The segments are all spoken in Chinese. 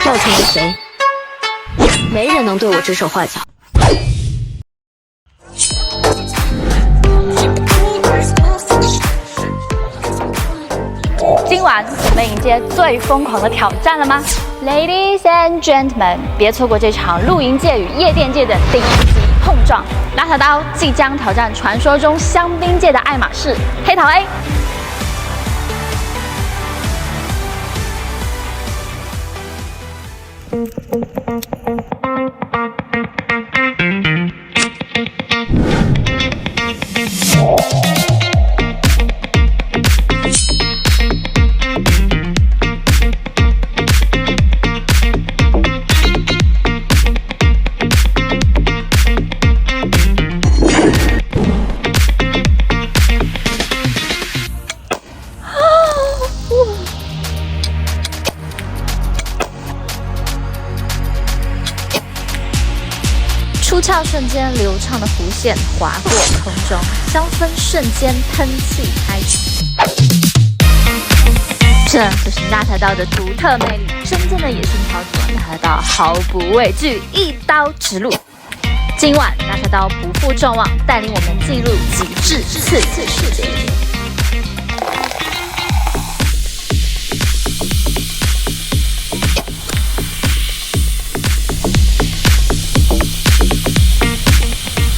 要成为谁，没人能对我指手画脚。今晚准备迎接最疯狂的挑战了吗 ？Ladies and gentlemen， 别错过这场露营界与夜店界的顶级碰撞。拿小刀即将挑战传说中香槟界的爱马仕黑桃 A。出鞘瞬间，流畅的弧线划过空中，香氛瞬间喷气开启。这就是纳塔刀的独特魅力，真正的野性操作，纳塔刀毫不畏惧，一刀直入。今晚纳塔刀不负众望，带领我们进入极致刺激世界。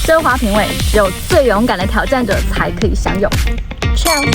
奢华品味，只有最勇敢的挑战者才可以享有。Cheers！